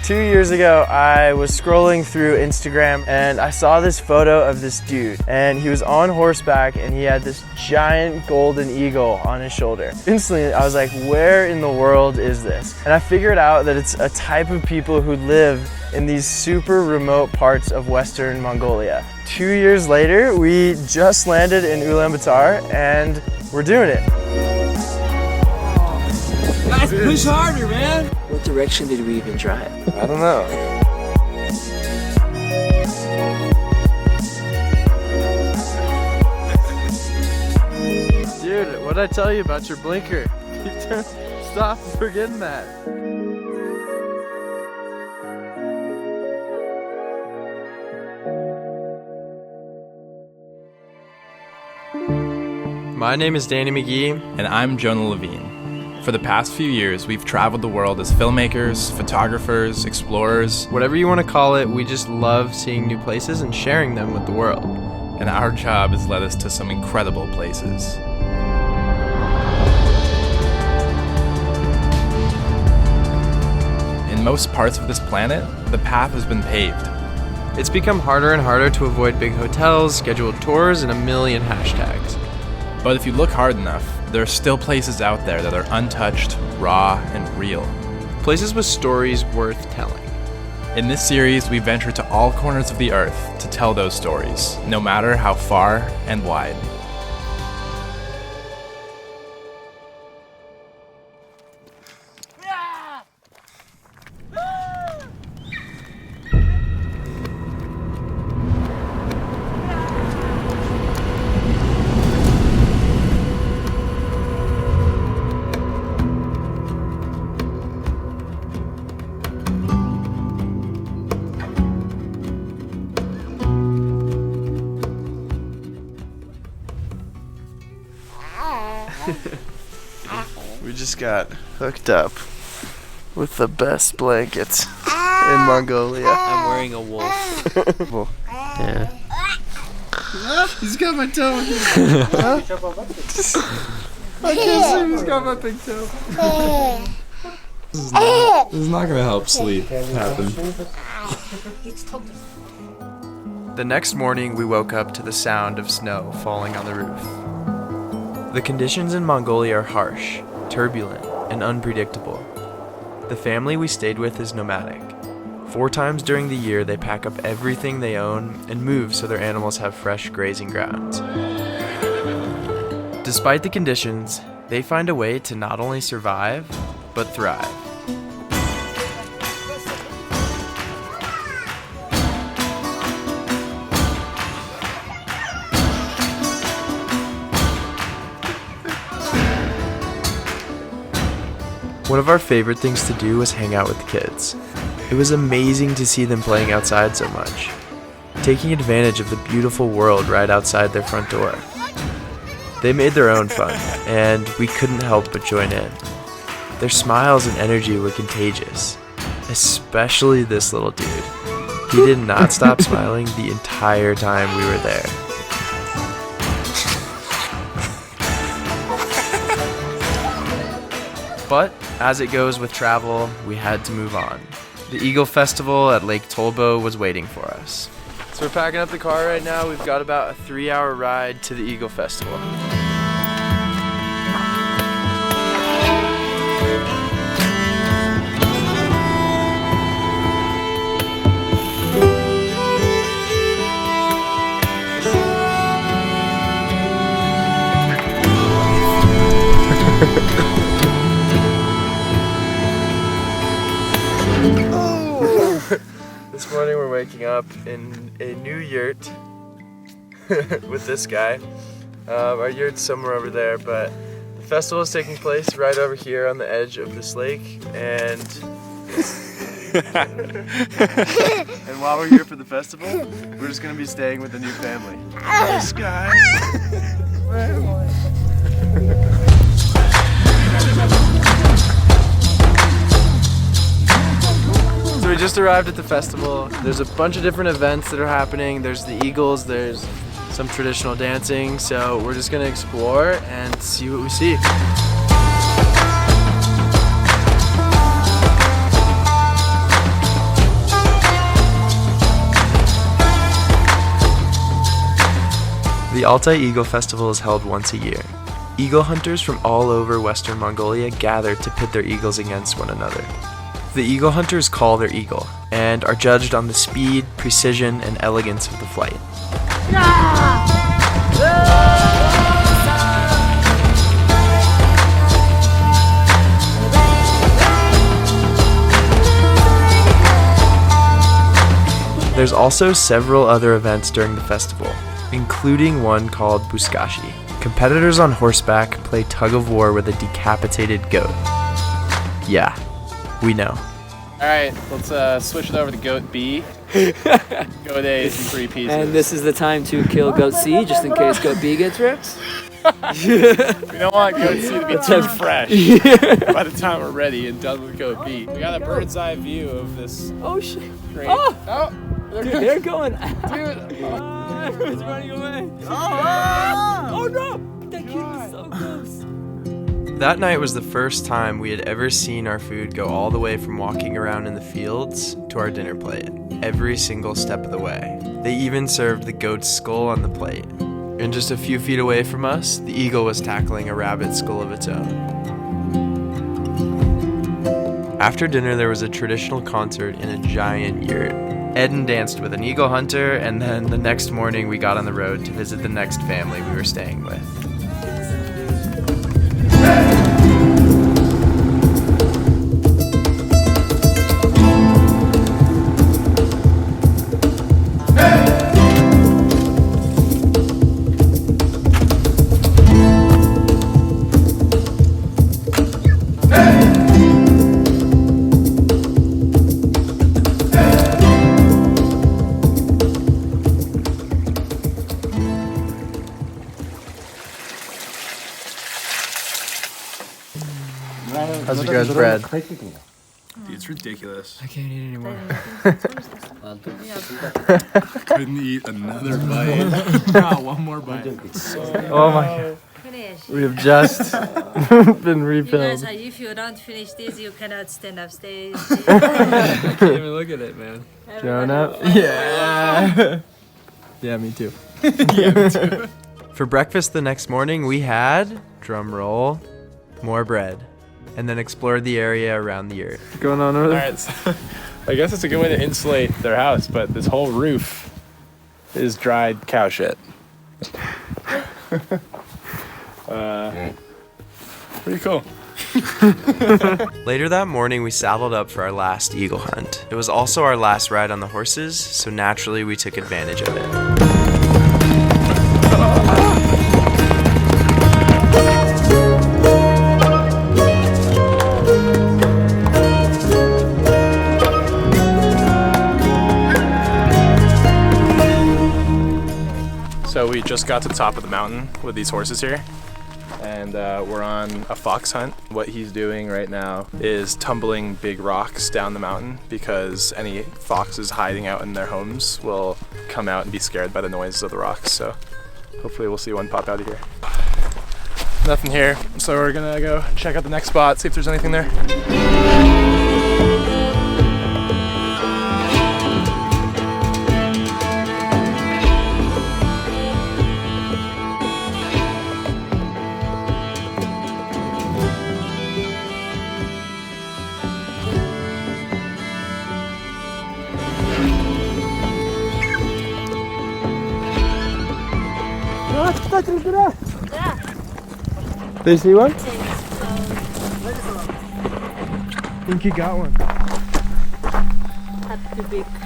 2 years ago, I was scrolling through Instagram and I saw this photo of this dude, and he was on horseback and he had this giant golden eagle on his shoulder. Instantly, I was like, where in the world is this? And I figured out that it's a type of people who live in these super remote parts of Western Mongolia. 2 years later, we just landed in Ulaanbaatar and we're doing it. Guys, push harder, man! What direction did we even drive? I don't know. Dude, what'd I tell you about your blinker? Stop forgetting that. My name is Danny Mcgee. And I'm Jonah Levine. For the past few years, we've traveled the world as filmmakers, photographers, explorers. Whatever you want to call it, we just love seeing new places and sharing them with the world. And our job has led us to some incredible places. In most parts of this planet, the path has been paved. It's become harder and harder to avoid big hotels, scheduled tours, and a million hashtags. But if you look hard enough, there are still places out there that are untouched, raw, and real. Places with stories worth telling. In this series, we venture to all corners of the earth to tell those stories, no matter how far and wide. We just got hooked up with the best blankets in Mongolia. I'm wearing a wolf. Yeah. He's got my toe. Huh? I can't see him, he's got my big toe. This is not gonna help sleep happen. The next morning, we woke up to the sound of snow falling on the roof. The conditions in Mongolia are harsh, turbulent, and unpredictable. The family we stayed with is nomadic. 4 times during the year, they pack up everything they own and move so their animals have fresh grazing grounds. Despite the conditions, they find a way to not only survive, but thrive. One of our favorite things to do was hang out with the kids. It was amazing to see them playing outside so much, taking advantage of the beautiful world right outside their front door. They made their own fun, and we couldn't help but join in. Their smiles and energy were contagious, especially this little dude. He did not stop smiling the entire time we were there. But, as it goes with travel, we had to move on. The Eagle Festival at Lake Tolbo was waiting for us. So we're packing up the car right now. We've got about a 3-hour ride to the Eagle Festival. This morning we're waking up in a new yurt with this guy. Our yurt's somewhere over there, but the festival is taking place right over here on the edge of this lake, and and while we're here for the festival, we're just gonna be staying with a new family. This guy. So we just arrived at the festival. There's a bunch of different events that are happening. There's the Eagles, there's some traditional dancing, so we're just gonna explore and see what we see. Altai Eagle Festival is held once a year. Eagle hunters from all over Western Mongolia gather to pit their eagles against one another. The eagle hunters call their eagle and are judged on the speed, precision, and elegance of the flight. There's also several other events during the festival, including one called Buskashi. Competitors on horseback play tug-of-war with a decapitated goat. Yeah, we know. Alright, let's switch it over to goat B. Goat A is in 3 pieces. And this is the time to kill goat C, just in case goat B gets ripped. We don't want goat C to be too fresh by the time we're ready and done with goat B. We got a bird's eye view of this. Oh shit. Great. Oh! They're Dude, good. they're going. Dude. Everyone's running away. Oh no! That kid was so close. That night was the first time we had ever seen our food go all the way from walking around in the fields to our dinner plate, every single step of the way. They even served the goat's skull on the plate. And just a few feet away from us, the eagle was tackling a rabbit's skull of its own. After dinner, there was a traditional concert in a giant yurt. Eden danced with an eagle hunter, and then the next morning we got on the road to visit the next family we were staying with. How's your guys' bread? Dude, it's ridiculous. I can't eat anymore. Couldn't eat another bite. Not one more bite. Oh my god. Finish. We have just been refilled. Because if you don't finish this, you cannot stand up stage. I can't even look at it, man. Thrown up? Yeah. Yeah, me too. For breakfast the next morning, we had, drum roll, more bread, and then explored the area around the yurt. What's going on over there? Alright, so I guess it's a good way to insulate their house, but this whole roof is dried cow shit. Pretty cool. Later that morning, we saddled up for our last eagle hunt. It was also our last ride on the horses, so naturally we took advantage of it. So we just got to the top of the mountain with these horses here, and we're on a fox hunt. What he's doing right now is tumbling big rocks down the mountain because any foxes hiding out in their homes will come out and be scared by the noises of the rocks. So hopefully we'll see one pop out of here. Nothing here, so we're gonna go check out the next spot, see if there's anything there. They see one? Think you got one.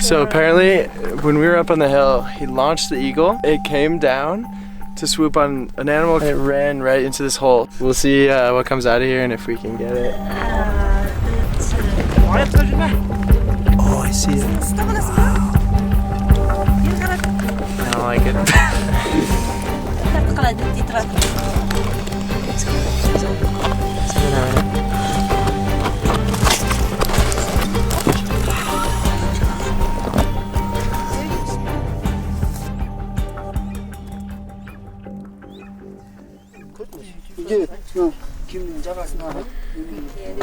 So apparently, when we were up on the hill, he launched the eagle. It came down to swoop on an animal, and it ran right into this hole. We'll see what comes out of here and if we can get it. Oh, I see it. I don't like it.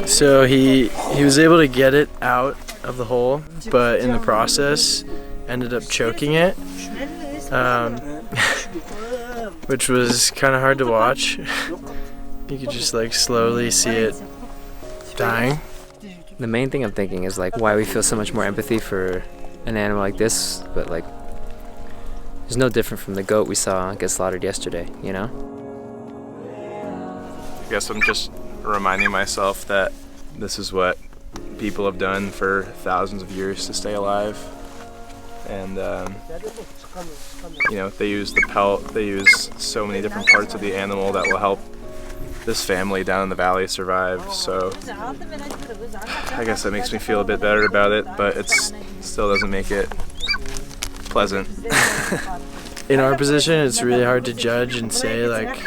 So he was able to get it out of the hole, but in the process ended up choking it. which was kind of hard to watch. You could just like slowly see it dying. The main thing I'm thinking is like why we feel so much more empathy for an animal like this, but like it's no different from the goat we saw get slaughtered yesterday, you know? I guess I'm just reminding myself that this is what people have done for thousands of years to stay alive. And you know, they use the pelt, they use so many different parts of the animal that will help this family down in the valley survive. So I guess that makes me feel a bit better about it, but it still doesn't make it pleasant. In our position, it's really hard to judge and say like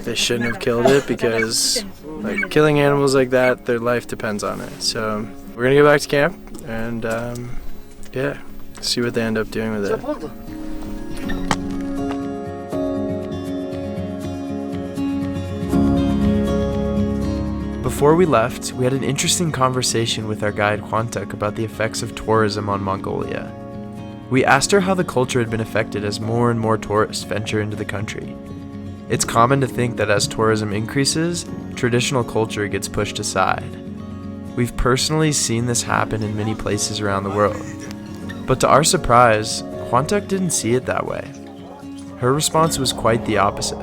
they shouldn't have killed it, because like killing animals like that, their life depends on it. So we're gonna go back to camp and yeah, see what they end up doing with it. Before we left, we had an interesting conversation with our guide Hwantuk about the effects of tourism on Mongolia. We asked her how the culture had been affected as more and more tourists venture into the country. It's common to think that as tourism increases, traditional culture gets pushed aside. We've personally seen this happen in many places around the world. But to our surprise, Hwantuk didn't see it that way. Her response was quite the opposite.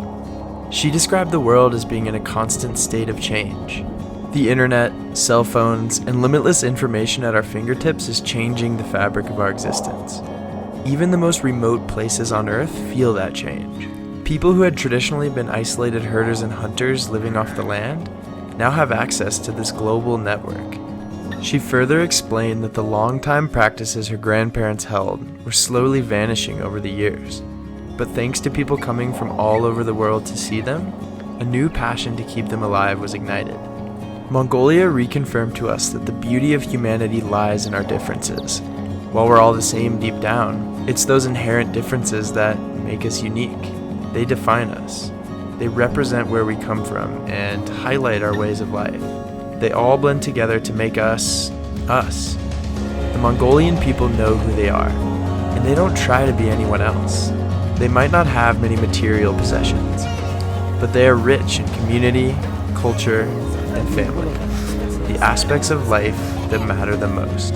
She described the world as being in a constant state of change. The internet, cell phones, and limitless information at our fingertips is changing the fabric of our existence. Even the most remote places on Earth feel that change. People who had traditionally been isolated herders and hunters living off the land now have access to this global network. She further explained that the long-time practices her grandparents held were slowly vanishing over the years. But thanks to people coming from all over the world to see them, a new passion to keep them alive was ignited. Mongolia reconfirmed to us that the beauty of humanity lies in our differences. While we're all the same deep down, it's those inherent differences that make us unique. They define us. They represent where we come from and highlight our ways of life. They all blend together to make us, us. The Mongolian people know who they are, and they don't try to be anyone else. They might not have many material possessions, but they are rich in community, culture, and family, the aspects of life that matter the most.